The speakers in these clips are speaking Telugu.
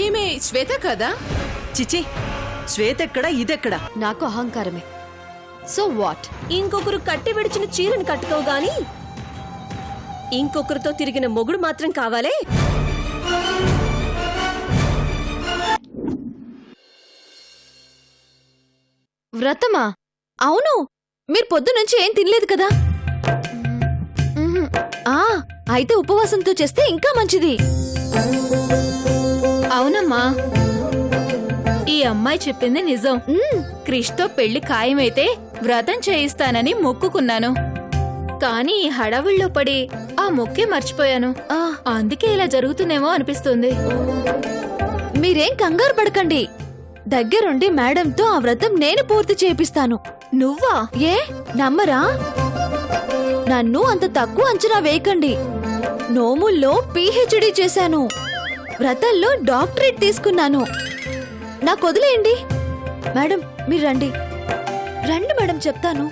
ఈమె శ్వేత కదా? చిచి, శ్వేతెక్కడా ఇదెక్కడా? నాకు అహంకారమే. So what? ఇంకొకరు కట్టి విడిచిన చీరను కట్టుకోవు గాని ఇంకొకరితో తిరిగిన మొగుడు మాత్రం కావాలే. వ్రతమా? అవును. మీరు పొద్దునుంచి ఏం తినలేదు కదా? అయితే ఉపవాసంతో చేస్తే ఇంకా మంచిది. అవునమ్మా, ఈ అమ్మాయి చెప్పింది నిజం. క్రిష్తో పెళ్లి ఖాయమైతే వ్రతం చేయిస్తానని మొక్కుకున్నాను. కానీ ఈ హడావుల్లో పడి ఆ మొక్కే మర్చిపోయాను. అందుకే ఇలా జరుగుతుందేమో అనిపిస్తుంది. మీరేం కంగారు పడకండి. దగ్గరుండి మేడంతో ఆ వ్రతం నేను పూర్తి చేపిస్తాను. నువ్వా? ఏ నమ్మరా? నన్ను అంత తక్కువ అంచనా వేయకండి. నోముల్లో పీహెచ్డీ చేశాను, వ్రతంలో డాక్టరేట్ తీసుకున్నాను. నాకు వదిలేయండి. మేడం మీరు రండి. రండి మేడం, చెప్తాను.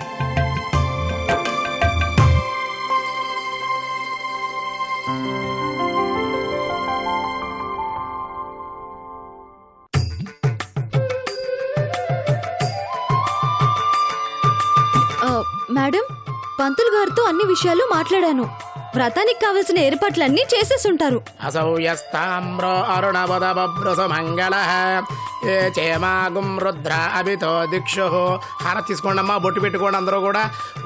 మేడం, పంతులు గారితో అన్ని విషయాలు మాట్లాడాను. వ్రతానికి కావలసిన ఏర్పాట్లన్నీ చేసేసుంటారు. అసౌయస్తామ్రో అరుణవదబ్రసమంగళః ఏ చేమాగుం రుద్ర అభితో దిక్షు. హార తీసుకోండమ్మా, బొట్టు పెట్టుకోండి అందరూ కూడా.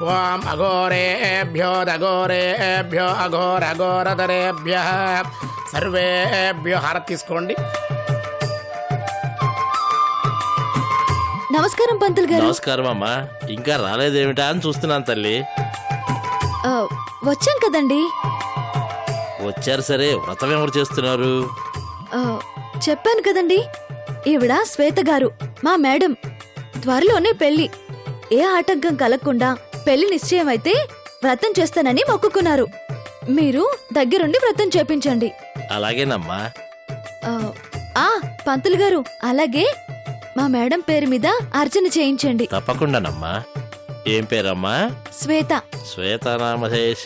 ఓం అఘోరేభ్యో దఘోరేభ్యో అఘోరఘోరధరేభ్యః సర్వేభ్యో హార తీసుకోండి. నమస్కారం పంతులు గారు. నమస్కారం అమ్మా. ఇంకా రాలేదేమిటా అని చూస్తున్నాను తల్లి. వచ్చాం కదండి. వచ్చారు సరే, వ్రతం ఎవరు చేస్తున్నారు? చెప్పాను కదండి, ఈవిడ శ్వేత గారు మా మేడం. త్వరలోనే పెళ్లి. ఏ ఆటంకం కలగకుండా పెళ్లి నిశ్చయం అయితే వ్రతం చేస్తానని మొక్కుకున్నారు. మీరు దగ్గరుండి వ్రతం చేపించండి. అలాగేనమ్మా. పంతులు గారు, అలాగే మా మేడం పేరు మీద అర్చన చేయించండి. తప్పకుండానమ్మా. ఏం పేరమ్మా? శ్వేత. శ్వేతనామధేశ.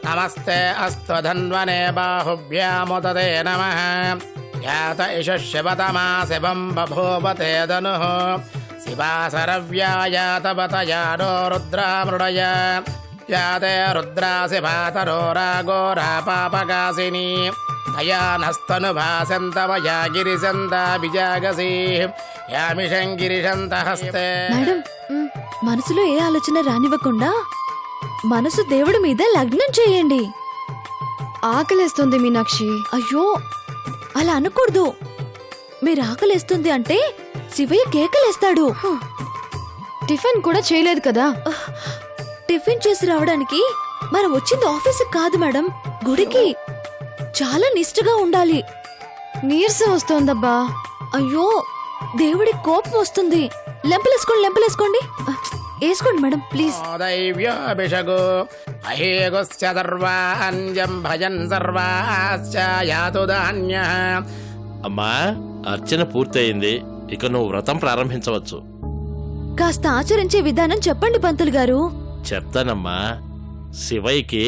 నమస్తే అస్తు ధన్వనే బాహుభ్యాముదతే నమః. యాత ఇష శివతమా శివం బభూవతే ధనుః. శివాసరవ్యాయాతవతయానో రుద్రామృడయ. యాతే రుద్రాసి భాతరోరాగోరా పాపకాసిని. దయానస్తనుభాసంతమయా గిరిశంతా బిజాగసి. యామిషం గిరిశంత హస్తే. మేడం, మనసులో ఏ ఆలోచన రానివ్వకుండా మనసు దేవుడి మీద లగ్నం చేయండి. ఆకలేస్తుంది మీనాక్షి. అయ్యో, అలా అనకూడదు. మీరు ఆకలేస్తుంది అంటే శివయ్య కేకలేస్తాడు. టిఫిన్ కూడా చేయలేదు కదా? టిఫిన్ చేసి రావడానికి మనం వచ్చింది ఆఫీసుకి కాదు మేడం, గుడికి. చాలా నిష్ఠగా ఉండాలి. నీరసం వస్తోందబ్బా. అయ్యో, దేవుడి కోపం వస్తుంది. లెంపలేసుకోండి, లెంపలేసుకోండి. వేసుకోండి మేడం, ప్లీజ్. దైవ్యోభిషగు అహేగుశ్చ సర్వాన్యం భజన్ సర్వాశ్చ యాతు ధాన్య. అమ్మా, అర్చన పూర్తయింది. ఇక నువ్వు వ్రతం ప్రారంభించవచ్చు. కాస్త ఆచరించే విధానం చెప్పండి పంతులు గారు. చెప్తానమ్మా. శివయ్యకి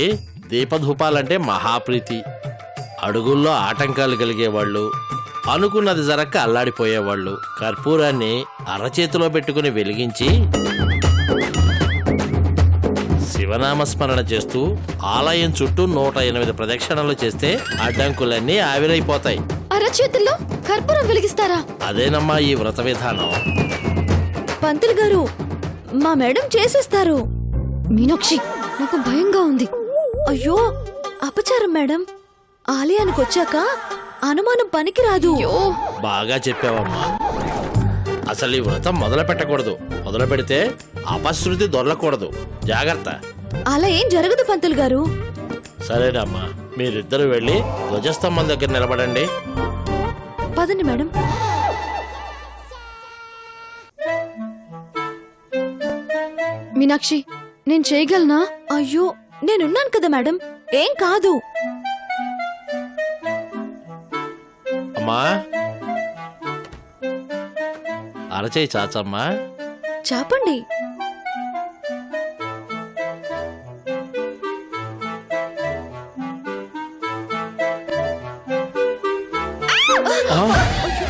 దీపధూపాలంటే మహాప్రీతి. అడుగుల్లో ఆటంకాలు కలిగేవాళ్ళు, అనుకున్నది జరక్క అల్లాడిపోయేవాళ్ళు కర్పూరాన్ని అరచేతిలో పెట్టుకుని వెలిగించి శివనామస్మరణ చేస్తూ ఆలయం చుట్టూ 108 ప్రదక్షిణలు చేస్తే అడ్డంకులన్నీ ఆవిరైపోతాయి. అరచేతుల్లో కర్పూరం వెలిగిస్తారా? అదేనమ్మా ఈ వ్రత విధానం. పంతులు గారు, మా మేడం చేసేస్తారు. మీనాక్షి, నాకు భయంగా ఉంది. అయ్యో, అపచారం మేడం. ఆలయానికి వచ్చాక అనుమానం పనికిరాదు. బాగా చెప్పావమ్మా. అసలు ఈ వ్రతం మొదలు పెట్టకూడదు. మొదలు పెడితే అపశృతి దొరలకూడదు. జాగ్రత్త. అలా ఏం జరగదు పంతులు గారు. సరేనమ్మా, మీరిద్దరు వెళ్ళి ధ్వజస్తంభం దగ్గర నిలబడండి. పదండి మేడం. మీనాక్షి, నేను చేయగలనా? అయ్యో, నేనున్నాను కదా మేడం, ఏం కాదు. అమ్మా, అరచేయి చాచమ్మా. చాపండి.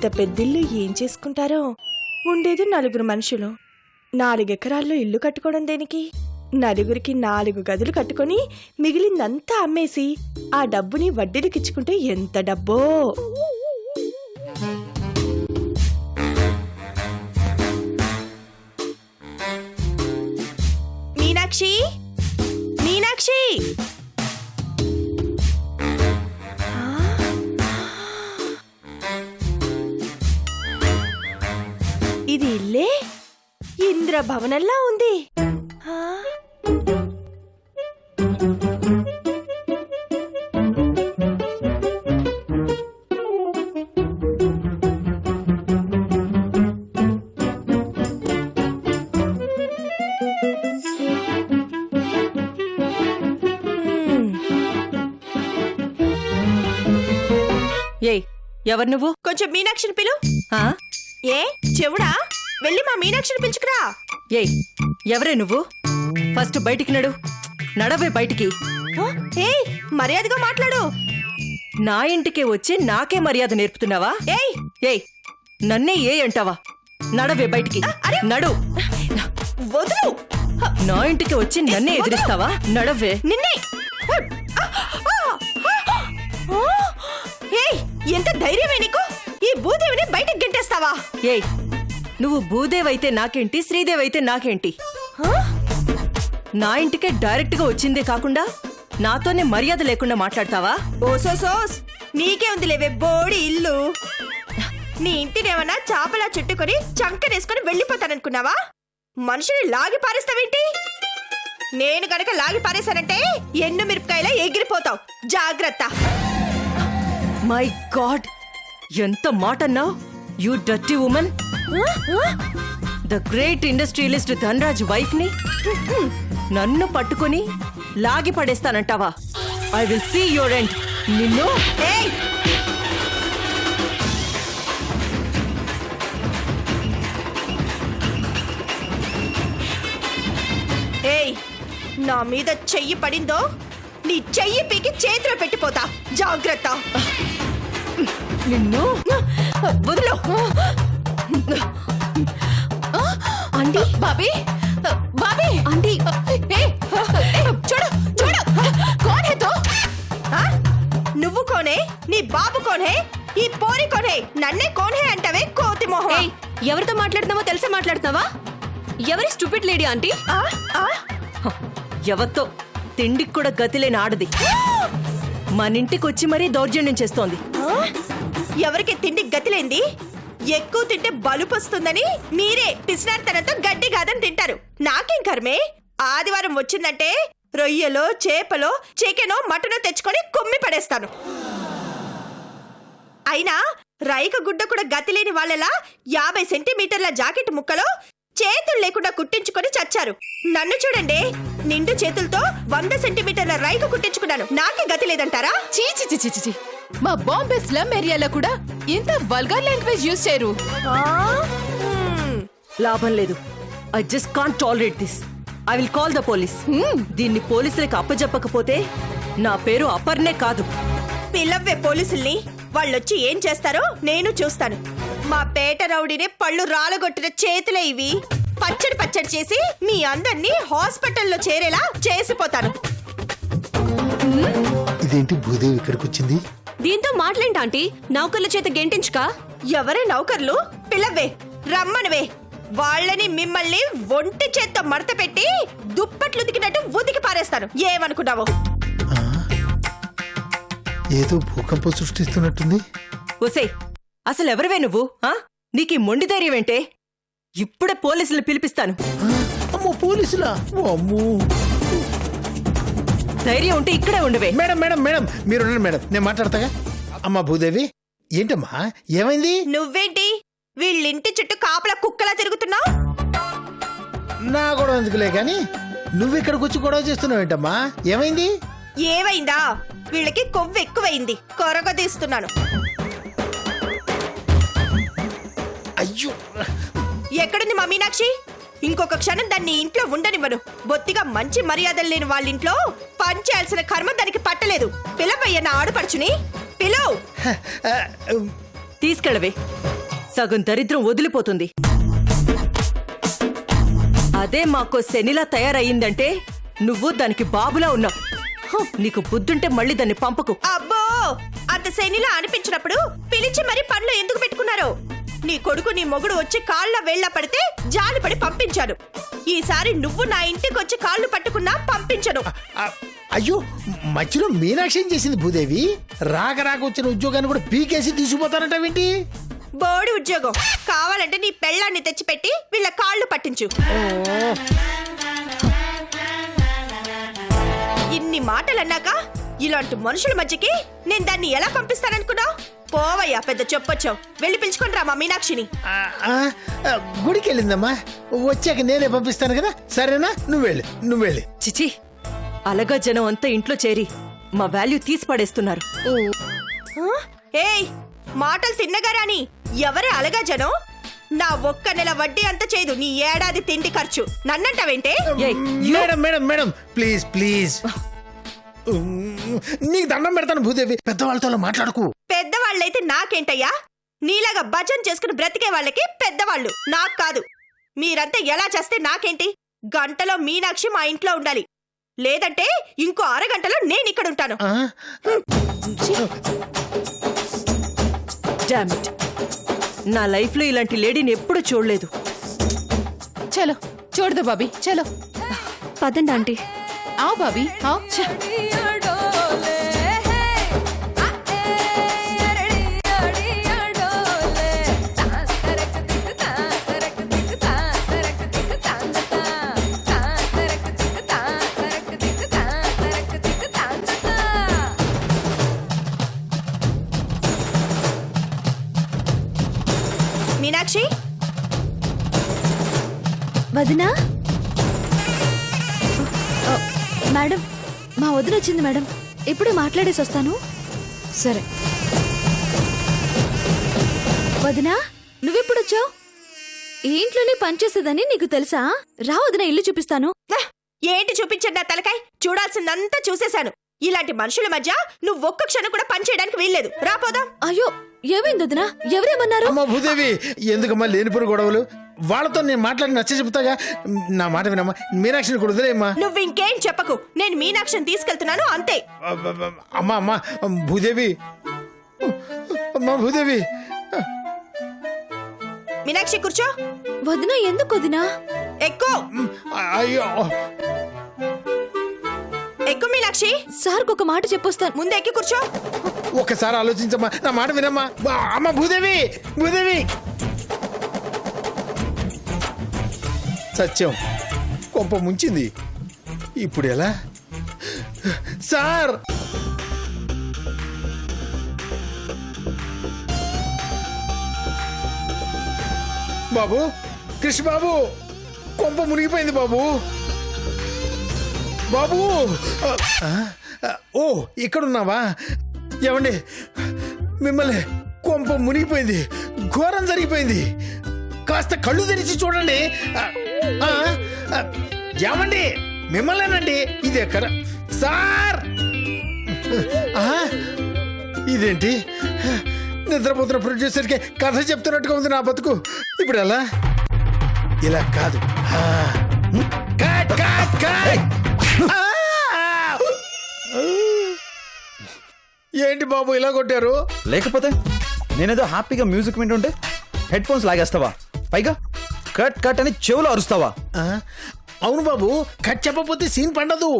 ఇంత పెద్దిల్లు ఏం చేసుకుంటారో. ఉండేది 4 మనుషులు. 4 ఎకరాల్లో ఇల్లు కట్టుకోవడం దేనికి? 4గురికి 4 గదులు కట్టుకొని మిగిలిందంతా అమ్మేసి ఆ డబ్బుని వడ్డీలకిచ్చుకుంటే ఎంత డబ్బో. మీనాక్షి, మీనాక్షి, ఇది ఇల్లే ఇంద్రభవనంలా ఉంది. ఏయ్, ఎవరు నువ్వు? కొంచెం మీనాక్షిని పిలు. ఆ? ఏ చెవుడా? వెళ్ళి మా మీనాక్షిని పిలుచుకురా. ఏయ్, ఎవరే నువ్వు? ఫస్ట్ బయటికి నడవే బయటికి. ఏయ్, మర్యాదగా మాట్లాడు. నా ఇంటికి వచ్చి నాకే మర్యాద నేర్పుతున్నావా? ఏయ్ ఏయ్, నన్నే ఏ అంటావా? నడవే బయటికి. నడు. వదులు. నా ఇంటికి వచ్చి నన్నే ఎదిరిస్తావా? నడవే. నిన్నే. ఏయ్, ఎంత ధైర్యమే నీకు? ఈ భూదేవిని బయటికి గెంటేస్తావా? ఏయ్, నువ్వు భూదేవైతే నాకేంటి, శ్రీదేవైతే నాకేంటి? నా ఇంటికే డైరెక్ట్ గా వచ్చిందే కాకుండా నాతోనే మర్యాద లేకుండా మాట్లాడతావా? ఓసోసోస్, నీకే ఉంది లేవే బోడి ఇల్లు. నీ ఇంటినేమన్నా చాపలా చుట్టుకొని చంకనేసుకొని వెళ్ళిపోతాననుకున్నావా? మనుషుని లాగి పారేస్తావేంటి? నేను గనక లాగి పారేశానంటే ఎన్ను మిరపకాయలా ఎగిరిపోతావు. జాగ్రత్త. మై గాడ్, ఎంత మాట అన్నావు, you dirty woman. The great industrialist Dhanraj wife ని నన్ను పట్టుకొని లాగి పడేస్తానంటావా? I will see your end. నిన్ను. ఏయ్, ఏయ్, నా మీద చెయ్యి పడిందో నీ చెయ్యి పీకి చేతిలో పెట్టిపోతా. జాగ్రత్త. నిన్ను వదిలో. ఆంటీ, బాబీ, బాబీ, ఆంటీ, చూడు చూడు, కౌన్ హై తో? ఆ? నువ్వు కోనే, నీ బాబు కోనే, ఈ పోరి కోనే, నన్నే కోనే అంటావే కోతి మొహం. ఏయ్, ఎవరితో మాట్లాడుతున్నావో తెలిసే మాట్లాడుతున్నావా? ఎవరి స్టూపిడ్ లేడీ ఆంటీ? ఎవరితో తిండికి కూడా గతిలేని ఆడది మనింటికి వచ్చి మరీ దౌర్జన్యం చేస్తోంది. ఎవరికి తిండి గతిలేంది? ఎక్కువ తింటే బలుపు వస్తుందని మీరే పిసినారితనంతో గడ్డి గాదని తింటారు. నాకేం కర్మే? ఆదివారం వచ్చిందంటే రొయ్యలో, చేపలో, చికెనో, మటనో తెచ్చుకొని కుమ్మి పడేస్తాను. అయినా రైక గుడ్డ కూడా గతిలేని వాళ్ళలా 50 సెంటీమీటర్ల జాకెట్ ముక్కలో చేతులు లేకుండా కుట్టించుకొని చచ్చారు. నన్ను చూడండి, నిండు చేతులతో 100 సెంటీమీటర్ల రైక కుట్టించుకున్నాను. నాకే గతి లేదంటారా? చీ చీ చీ చీ చీ. మా బాంబే స్లమ్ ఏరియాలో కూడా ఇంత వల్గర్ లాంగ్వేజ్ యూజ్ చేయరు. లాభం లేదు. I just can't tolerate this. I will call the police. దీన్ని పోలీసులకు అప్పజెప్పకపోతే నా పేరు అపర్నే కాదు. పిల్లవ్వే పోలీసుల్ని. వాళ్ళొచ్చి ఏం చేస్తారో నేను చూస్తాను. మా పేట రౌడీని పళ్ళు రాలగొట్టిన చేతులే ఇవి. పచ్చడి పచ్చడి చేసి మీ అందరినీ హాస్పిటల్లో చేరేలా చేసిపోతాను. ఇదేంటి భూదేవి ఇక్కడికి వచ్చింది? దీంతో మాటలేంటి ఆంటీ? నౌకర్ల చేత గెంటించుకా? ఎవరే నౌకర్లు? పిల్లవ్వే, రమ్మనవే. వాళ్ళని మిమ్మల్ని ఒంటి చేత్తో మడత పెట్టి దుప్పట్లు ఉతికినట్టు ఉతికి పారేస్తాను. ఏమనుకున్నావు? ఏదో భూకంపం సృష్టిస్తున్నట్టుంది. ఒసే, అసలు ఎవరివే నువ్వు? నీకీ మొండి ధైర్యం ఏంటే? ఇప్పుడే పోలీసులు పిలిపిస్తాను. అమ్మో, పోలీసులా? అమ్మో, ధైర్యం ఉంటే ఇక్కడే ఉండవే. మేడం మేడం మేడం, మీరు ఉండండి మేడం, నేను మాట్లాడతాగా. అమ్మా భూదేవి, ఏంటమ్మా ఏమైంది? నువ్వేంటి వీళ్ళింటి చుట్టూ కాపలా కుక్కలా తిరుగుతున్నావు? నా గొడవ ఎందుకులే గాని నువ్వు ఇక్కడికి వచ్చి గొడవ చేస్తున్నావు ఏంటమ్మా? ఏమైంది? ఏమైందా? వీళ్ళకి కొవ్వు ఎక్కువైంది, కొరగదీస్తున్నాను. అయ్యో, ఎక్కడుంది మా మీనాక్షి? ఇంకొక క్షణం దాన్ని ఇంట్లో ఉండనివ్వను. బొత్తిగా మంచి మర్యాదలు లేని వాళ్ళింట్లో పనిచేయాల్సిన కర్మ దానికి పట్టలేదు. పిలవయ్య నా ఆడపడుచుని, పిలవ్. తీసుకెళ్ళవే, సగం దరిద్రం వదిలిపోతుంది. అదే మాకో శనిలా తయారయ్యిందంటే నువ్వు దానికి బాబులా ఉన్నావు. నీకు బుద్ధుంటే మళ్ళీ దాన్ని పంపకు. అబ్బో, అంత శనిలా అనిపించినప్పుడు పిలిచి మరి పనులు ఎందుకు పెట్టుకున్నారు? నీ కొడుకు నీ మొగుడు వచ్చి కాళ్ళ వేళ్ళ పడితే జాలిపడి పంపించాను. ఈసారి నువ్వు నా ఇంటికి వచ్చి కాళ్ళు పట్టుకున్నా పంపించను. అయ్యో, మధ్యలో మీనాక్షి ఏం చేసింది భూదేవి? రాక వచ్చిన ఉద్యోగాన్ని కూడా పీకేసి తీసుకుపోతానంటావేంటి? బోడి ఉద్యోగం కావాలంటే నీ పెళ్ళాన్ని తెచ్చిపెట్టి వీళ్ళ కాళ్ళు పట్టించు. ఇన్ని మాటలన్నాక ఇలాంటి మనుషుల మధ్యకి నేను దాన్ని ఎలా పంపిస్తాననుకున్నావు? పోవయ్యా, పెద్ద చెప్పొచ్చావు. వెళ్ళి పిలుచుకొని రా మా మీనాక్షిని. గుడికి వెళ్ళిందమ్మా, వచ్చాక నేనే పంపిస్తాను కదా. సరేనా? నువ్వు వెళ్ళి. చిచి, అలగా జనం అంతా ఇంట్లో చేరి మా వాల్యూ తీసి పడేస్తున్నారు. ఏయ్, మాటలు తిన్నగా రాని. ఎవరే అలగా జనం? నా ఒక్క నెల వడ్డీ అంత చేయదు నీ ఏడాది తిండి ఖర్చు. నన్నంటావేంటే? మేడం ప్లీజ్ నీకు దండం పెడతాను భూదేవి, పెద్దవాళ్ళతో మాట్లాడకు. పెద్దవాళ్ళైతే నాకేంటయ్యా? నీలాగా భజన చేసుకుని బ్రతికే వాళ్ళకి పెద్దవాళ్ళు, నాకు కాదు. మీరంతా ఎలా చేస్తే నాకేంటి? గంటలో మీనాక్షి మా ఇంట్లో ఉండాలి, లేదంటే ఇంకో అరగంటలో నేను ఇక్కడ ఉంటాను. Damn it. నా లైఫ్ లో ఇలాంటి లేడీని ఎప్పుడు చూడలేదు. చలో చూడదు బాబీ, చలో. పదండి ఆంటీ. ఆవు బాబీ, ఆవు. మీనాక్షి, వదినా. మేడం, మా వదిన వచ్చింది మేడం. ఇప్పుడే మాట్లాడేసి వస్తాను. సరే. వదినా, నువ్వెప్పుడు వచ్చావు? ఈ ఇంట్లోనే పనిచేసేదని నీకు తెలుసా? రా వదిన, ఇల్లు చూపిస్తాను. ఏంటి చూపించండి నా తలకాయ? చూడాల్సిందంతా చూసేశాను. ఇలాంటి మనుషుల మధ్య నువ్వు ఒక్క క్షణం కూడా పని చేయడానికి వీల్లేదు. రాపోదాం. అయ్యో, ఏమైంది వదినా? ఎవరేమన్నారు? అమ్మా భూదేవి, ఎందుకమ్మా లేనిపోని గొడవలు? వాళ్ళతో నేను మాట్లాడి నచ్చ చెప్తాగా. నా మాట వినమ్మా, మీనాక్షిని కూడా వదిలేమ్మా. నువ్వు ఇంకేం చెప్పకు. నేను మీనాక్షిని తీసుకెళ్తున్నాను, అంతే. అమ్మా భూదేవి, అమ్మా భూదేవి. మీనాక్షి కూర్చో. వదినా, ఎందుకు వదినా? ఎక్కు అయ్యో, ఎక్కు మీనాక్షి. సార్కి ఒక మాట చెప్పొస్తాను. ముందు ఎక్కి కూర్చో. ఒక్కసారి ఆలోచించమ్మా, నా మాట వినమ్మా. అమ్మ భూదేవి. సత్యం కొంప ముంచింది. ఇప్పుడు ఎలా? సార్, బాబు, కృష్ణ బాబు, కొంప మునిగిపోయింది బాబు. ఓ, ఇక్కడున్నావా? ఏమండి, మిమ్మల్ని కొంప మునిగిపోయింది, ఘోరం జరిగిపోయింది. కాస్త కళ్ళు తెరిచి చూడండి. ఏమండి, మిమ్మల్నేనండి. ఇది ఎక్కడ? సార్, ఇదేంటి? నిద్రపోతున్న ప్రొడ్యూసర్కి కథ చెప్తున్నట్టుగా ఉంది నా బతుకు. ఇప్పుడు ఎలా? ఇలా కాదు. ఏంటి బాబు ఇలా కొట్టారు? లేకపోతే నేనేదో హ్యాపీగా మ్యూజిక్ వింటుంటే హెడ్ ఫోన్స్ లాగేస్తావా? పైగా కట్ కట్ అని చెవులు అరుస్తావా? అవును బాబు, కట్ చెప్పకపోతే సీన్ పండదు.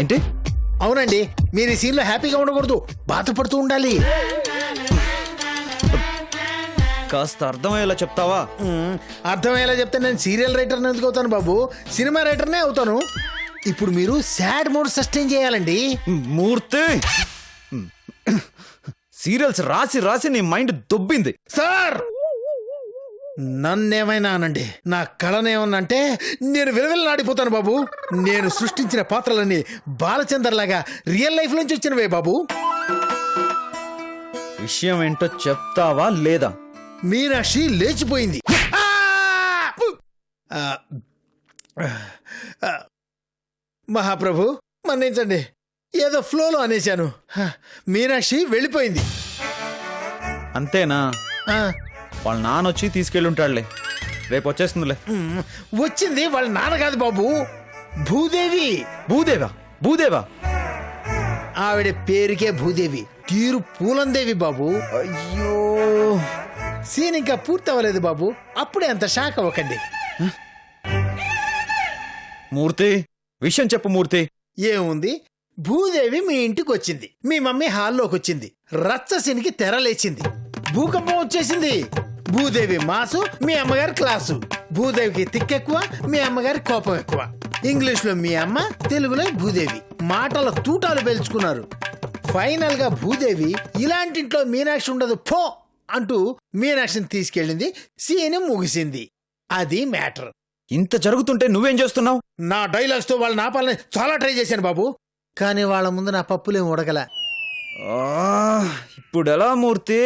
ఏంటి? అవునండి, మీరు ఈ సీన్ లో హ్యాపీగా ఉండకూడదు, బాధపడుతూ ఉండాలి. కాస్త అర్థమయ్యేలా చెప్తావా? అర్థమయ్యేలా చెప్తే నేను సీరియల్ రైటర్ ఎందుకు అవుతాను బాబు? సినిమా రైటర్నే అవుతాను. ఇప్పుడు మీరు సాడ్ మూడ్ సస్టైన్ చేయాలండి. మూర్తి, సీరియల్స్ రాసి రాసి నీ మైండ్ దొబ్బింది. సార్, నన్నేమైనా అనండి, నా కళనేమన్నంటే నేను విలవిలలాడిపోతాను బాబు. నేను సృష్టించిన పాత్రలన్నీ బాలచందర్ లాగా రియల్ లైఫ్ నుంచి వచ్చినవే బాబు. విషయం ఏంటో చెప్తావా లేదా? మీనాక్షి లేచిపోయింది. మహాప్రభు మన్నించండి, ఏదో ఫ్లోలో అనేశాను. మీనాక్షి వెళ్ళిపోయింది. అంతేనా? ఆ, వాళ్ళ నాన్న వచ్చి తీసుకెళ్ళుంటాడులే, రేపు వచ్చేస్తుందిలే. వచ్చింది వాళ్ళ నాన్న కాదు బాబు, భూదేవి. భూదేవా? భూదేవా? ఆవిడ పేరుకే భూదేవి, తీరు పూలందేవి బాబు. అయ్యో, సీన్ ఇంకా పూర్తి అవ్వలేదు బాబు, అప్పుడే అంత షాక్ అవ్వకండి. మూర్తి విషయం చెప్పు మూర్తి. ఏముంది, భూదేవి మీ ఇంటికి వచ్చింది, మీ మమ్మీ హాల్లోకి వచ్చింది, రచ్చసినికి తెరలేచింది, భూకంపం వచ్చేసింది. భూదేవి మాసు, మీ అమ్మగారి క్లాసు. భూదేవికి తిక్కెక్కువ, మీ అమ్మగారి కోపం ఎక్కువ. ఇంగ్లీష్ లో మీ అమ్మ, తెలుగులో భూదేవి. మాటల తూటాలు పేల్చుకున్నారు. ఫైనల్ గా భూదేవి ఇలాంటి ఇంట్లో మీనాక్షి ఉండదు పో అంటూ మీనాక్షిని తీసుకెళ్ళింది. సీన్ ముగిసింది. అది మ్యాటర్. ఇంత జరుగుతుంటే నువ్వేం చేస్తున్నావు? నా డైలాగ్స్ తో వాళ్ళని ఆపాలని చాలా ట్రై చేశాను బాబు, కానీ వాళ్ళ ముందు నా పప్పులేం ఉడగల. ఇప్పుడు ఎలా మూర్తి?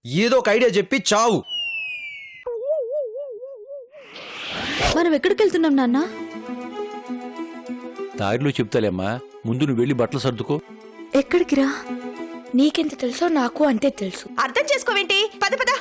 ఏదో ఒక ఐడియా చెప్పి చావు. మనం ఎక్కడికి వెళ్తున్నాం నాన్న? దారిలో చెప్తాలేమ్మా, ముందు నువ్వు వెళ్ళి బట్టలు సర్దుకో. ఎక్కడికి రా? నీకెంత తెలుసో నాకు అంతే తెలుసు. అర్థం చేసుకోవేంటి? పద పద.